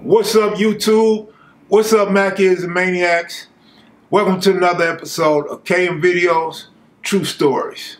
What's up, YouTube? What's up, Mac-Is and Maniacs? Welcome to another episode of Kev Videos, True Stories.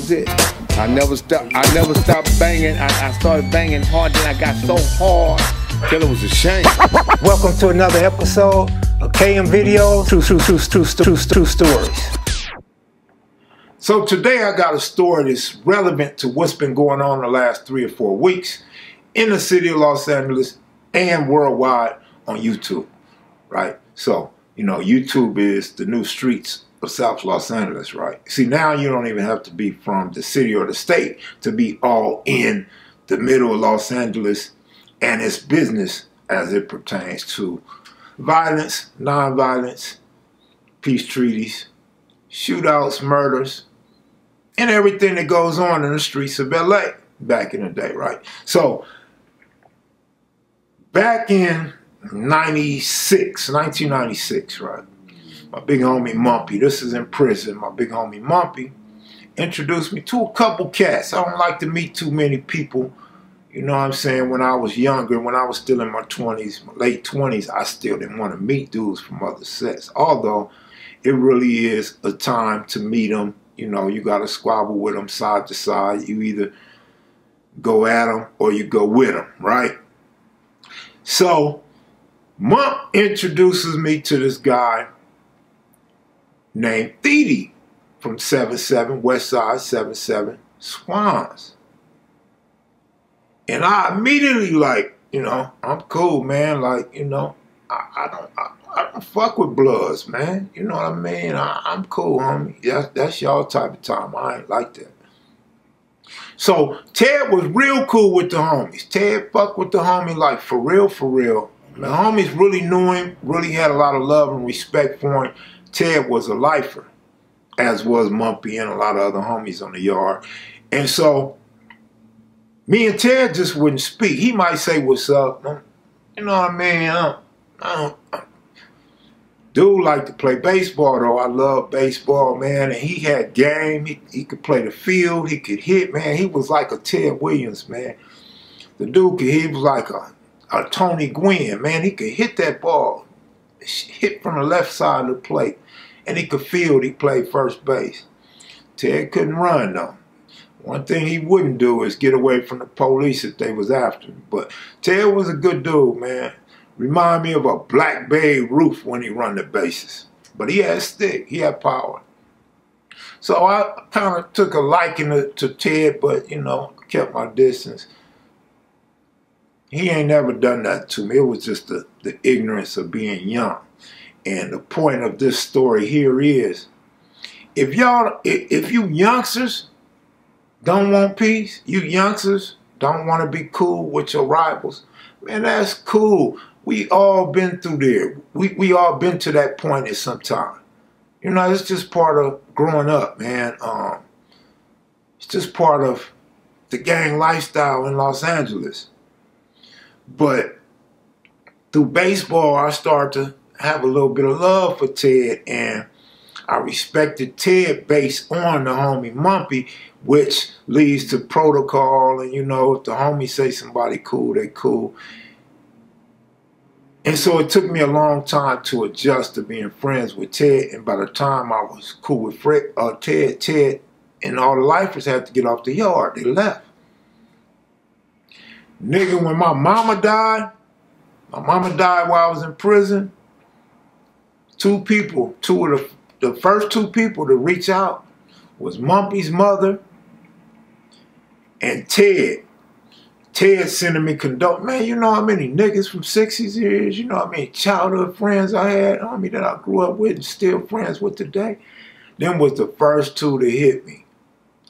It. I never stopped banging. I started banging hard, then I got so hard till it was a shame. Welcome to another episode of KM Videos, True Stories. So today I got a story that's relevant to what's been going on the last 3 or 4 weeks in the city of Los Angeles and worldwide on YouTube, right? So, you know, YouTube is the new streets of South Los Angeles, right? See, now you don't even have to be from the city or the state to be all in the middle of Los Angeles and its business as it pertains to violence, non-violence, peace treaties, shootouts, murders, and everything that goes on in the streets of LA back in the day, right? So, back in 1996, right? My big homie Mumpy, this is in prison, my big homie Mumpy introduced me to a couple cats. I don't like to meet too many people, you know what I'm saying? When I was younger, when I was still in my 20s, my late 20s, I still didn't want to meet dudes from other sets. Although, it really is a time to meet them. You know, you got to squabble with them side to side. You either go at them or you go with them, right? So, Mump introduces me to this guy named Thede from 77, West Side 77, Swans. And I immediately like, you know, I'm cool, man. Like, you know, I don't fuck with bloods, man. You know what I mean? I'm cool, homie. That's y'all type of time. I ain't like that. So Ted was real cool with the homies. Ted fucked with the homie like for real, for real. The homies really knew him, really had a lot of love and respect for him. Ted was a lifer, as was Mumpy and a lot of other homies on the yard. And so, me and Ted just wouldn't speak. He might say, what's up? You know what I mean? Dude liked to play baseball, though. I love baseball, man. And he had game. He could play the field. He could hit, man. He was like a Ted Williams, man. The dude, he was like a Tony Gwynn, man. He could hit that ball. Hit from the left side of the plate. And he could field, he played first base. Ted couldn't run, though. One thing he wouldn't do is get away from the police if they was after him. But Ted was a good dude, man. Remind me of a Black Babe Ruth when he run the bases. But he had stick, he had power. So I kind of took a liking to Ted, but, you know, kept my distance. He ain't never done that to me. It was just the ignorance of being young. And the point of this story here is, if you youngsters don't want peace, you youngsters don't want to be cool with your rivals, man, that's cool. We all been through there. We all been to that point at some time. You know, it's just part of growing up, man. It's just part of the gang lifestyle in Los Angeles. But through baseball, I started to have a little bit of love for Ted, and I respected Ted based on the homie Mumpy, which leads to protocol. And, you know, if the homie say somebody cool, they cool. And so it took me a long time to adjust to being friends with Ted. And by the time I was cool with Ted and all the lifers had to get off the yard. They left. Nigga, when my mama died while I was in prison. Two of the first two people to reach out was Mumpy's mother and Ted. Ted sending me condolences. Man, you know how many niggas from 60s years, you know how many childhood friends I had, homie, that I grew up with and still friends with today. Them was the first two to hit me.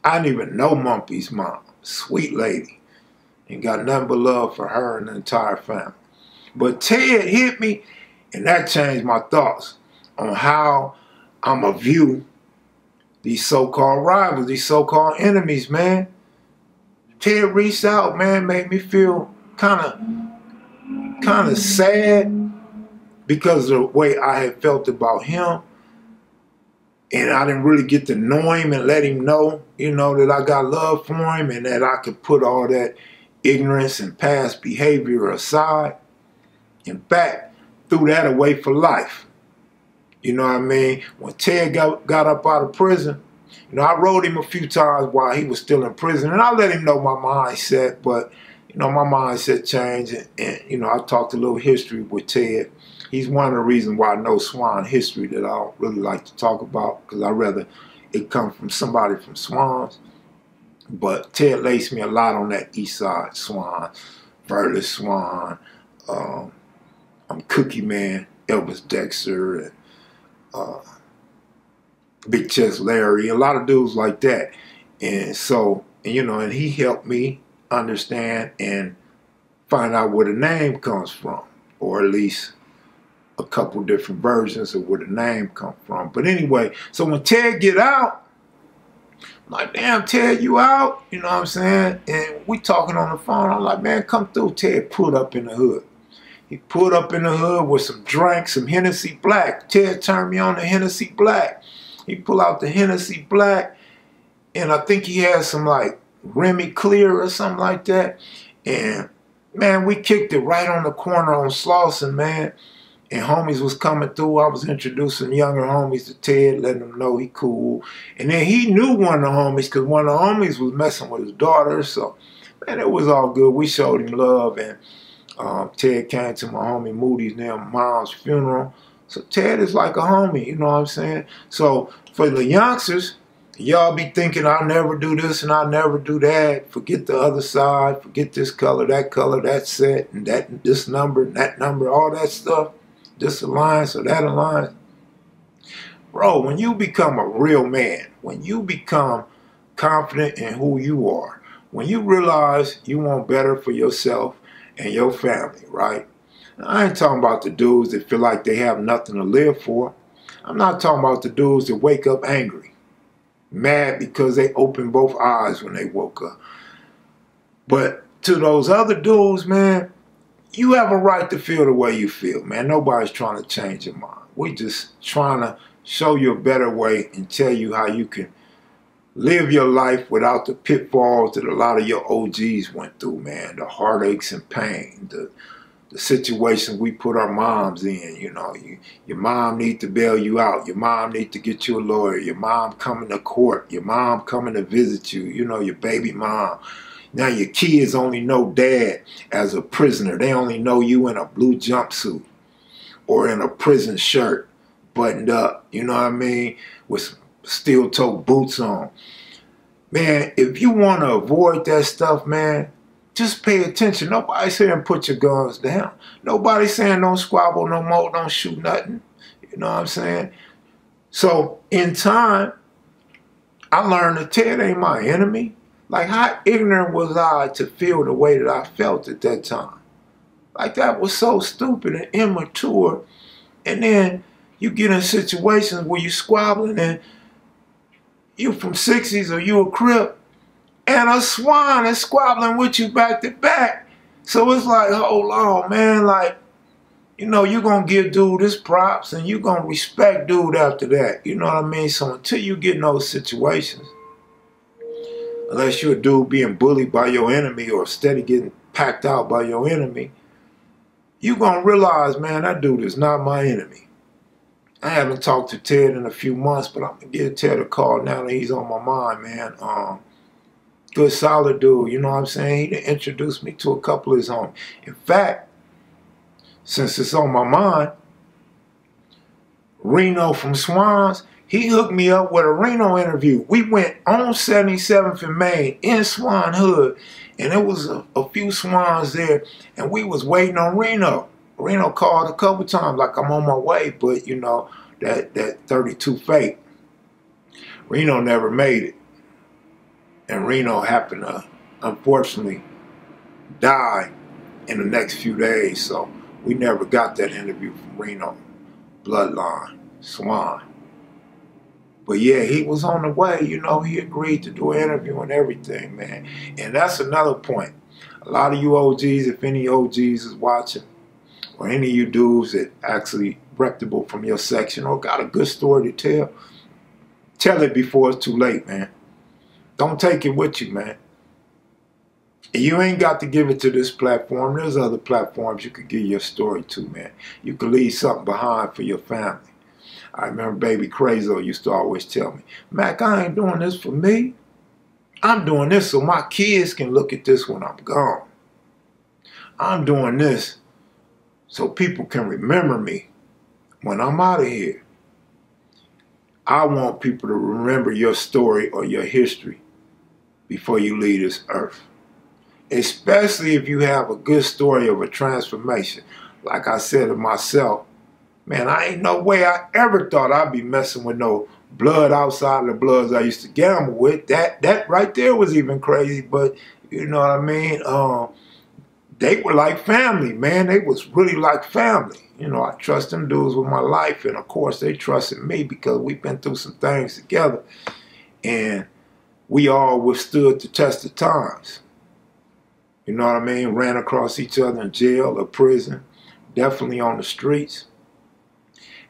I didn't even know Mumpy's mom. Sweet lady. Ain't got nothing but love for her and the entire family. But Ted hit me, and that changed my thoughts on how I'm a view these so-called rivals, these so-called enemies, man. Ted reached out, man, made me feel kind of sad because of the way I had felt about him. And I didn't really get to know him and let him know, you know, that I got love for him and that I could put all that ignorance and past behavior aside. In fact, threw that away for life. You know what I mean? When Ted got up out of prison, you know, I wrote him a few times while he was still in prison, and I let him know my mindset, but, you know, my mindset changed, and you know, I talked a little history with Ted. He's one of the reasons why I know Swan history that I don't really like to talk about, because I'd rather it come from somebody from Swans. But Ted laced me a lot on that East Side Swan, Burles Swan, Cookie Man, Elvis Dexter, and Big Chest Larry, a lot of dudes like that. And so, you know, and he helped me understand and find out where the name comes from, or at least a couple different versions of where the name come from. But anyway, so when Ted get out, I'm like, damn, Ted, you out? You know what I'm saying? And we talking on the phone. I'm like, man, come through. Ted pulled up in the hood. He pulled up in the hood with some drinks, some Hennessy Black. Ted turned me on to Hennessy Black. He pulled out the Hennessy Black, and I think he had some like Remy Clear or something like that. And man, we kicked it right on the corner on Slauson, man. And homies was coming through. I was introducing younger homies to Ted, letting them know he cool. And then he knew one of the homies, because one of the homies was messing with his daughter. So, man, it was all good. We showed him love, and Ted came to my homie Moody's mom's funeral. So Ted is like a homie, you know what I'm saying? So for the youngsters, y'all be thinking I'll never do this and I'll never do that. Forget the other side, forget this color, that set, and this number, and that number, all that stuff. This alliance or that alliance. Bro, when you become a real man, when you become confident in who you are, when you realize you want better for yourself and your family, right? I ain't talking about the dudes that feel like they have nothing to live for. I'm not talking about the dudes that wake up angry, mad because they opened both eyes when they woke up. But to those other dudes, man, you have a right to feel the way you feel, man. Nobody's trying to change your mind. We just trying to show you a better way and tell you how you can live your life without the pitfalls that a lot of your OGs went through, man. The heartaches and pain, the situations we put our moms in, you know. Your mom need to bail you out. Your mom need to get you a lawyer. Your mom coming to court. Your mom coming to visit you, you know, your baby mom. Now your kids only know dad as a prisoner. They only know you in a blue jumpsuit or in a prison shirt, buttoned up, you know what I mean, with some steel-toe boots on. Man, if you want to avoid that stuff, man, just pay attention. Nobody's saying put your guns down. Nobody's saying don't squabble no more, don't shoot nothing. You know what I'm saying? So in time, I learned that Ted ain't my enemy. Like, how ignorant was I to feel the way that I felt at that time? Like, that was so stupid and immature. And then you get in situations where you squabbling and you from 60s or you a Crip, and a Swan is squabbling with you back to back. So it's like, hold on, man. Like, you know, you're going to give dude his props and you're going to respect dude after that. You know what I mean? So until you get in those situations, unless you're a dude being bullied by your enemy or steady getting packed out by your enemy, you're going to realize, man, that dude is not my enemy. I haven't talked to Ted in a few months, but I'm going to give Ted a call now that he's on my mind, man. Good, solid dude, you know what I'm saying? He introduced me to a couple of his homies. In fact, since it's on my mind, Reno from Swans, he hooked me up with a Reno interview. We went on 77th and Main in Swan Hood, and there was a few Swans there, and we was waiting on Reno. Reno called a couple times, like, I'm on my way, but, you know, that 32 fake. Reno never made it. And Reno happened to, unfortunately, die in the next few days, so we never got that interview from Reno. Bloodline, Swan. But yeah, he was on the way, you know, he agreed to do an interview and everything, man. And that's another point. A lot of you OGs, if any OGs is watching, or any of you dudes that actually reputable from your section or got a good story to tell it before it's too late, man. Don't take it with you, man. And you ain't got to give it to this platform. There's other platforms you could give your story to, man. You could leave something behind for your family. I remember Baby Crazo used to always tell me, Mac, I ain't doing this for me. I'm doing this so my kids can look at this when I'm gone. I'm doing this so people can remember me when I'm out of here. I want people to remember your story or your history before you leave this earth. Especially if you have a good story of a transformation. Like I said to myself, man, I ain't no way I ever thought I'd be messing with no blood outside of the bloods I used to gamble with. That right there was even crazy, but you know what I mean? They were like family, man. They was really like family. You know, I trust them dudes with my life, and of course they trusted me because we've been through some things together. And we all withstood the test of times. You know what I mean? Ran across each other in jail or prison, definitely on the streets.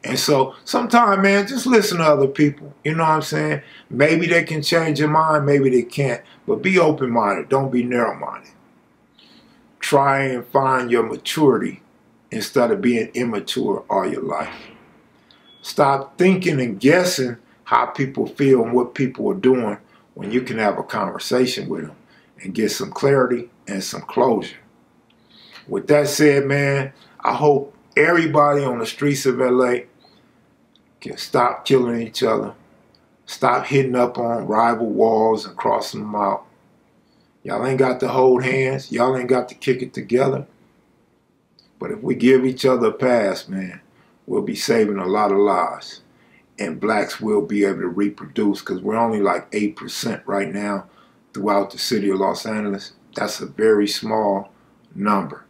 And so sometimes, man, just listen to other people. You know what I'm saying? Maybe they can change your mind, maybe they can't. But be open-minded. Don't be narrow-minded. Try and find your maturity instead of being immature all your life. Stop thinking and guessing how people feel and what people are doing when you can have a conversation with them and get some clarity and some closure. With that said, man, I hope everybody on the streets of LA can stop killing each other, stop hitting up on rival walls and crossing them out. Y'all ain't got to hold hands. Y'all ain't got to kick it together. But if we give each other a pass, man, we'll be saving a lot of lives. And blacks will be able to reproduce because we're only like 8% right now throughout the city of Los Angeles. That's a very small number.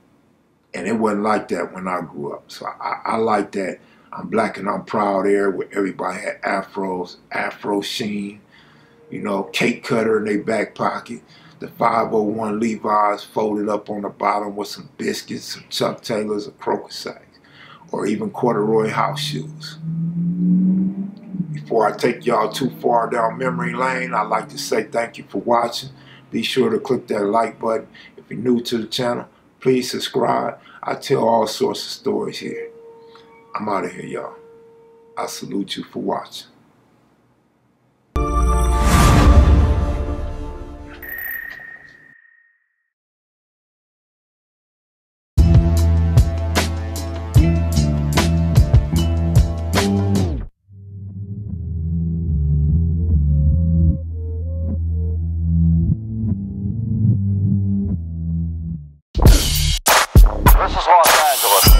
And it wasn't like that when I grew up. So I like that. I'm black and I'm proud era where everybody had afros, afro sheen, you know, cake cutter in their back pocket. The 501 Levi's folded up on the bottom with some biscuits, some Chuck Taylors or crocus sacks, or even corduroy house shoes. Before I take y'all too far down memory lane, I'd like to say thank you for watching. Be sure to click that like button. If you're new to the channel, please subscribe. I tell all sorts of stories here. I'm out of here, y'all. I salute you for watching. This is Los Angeles.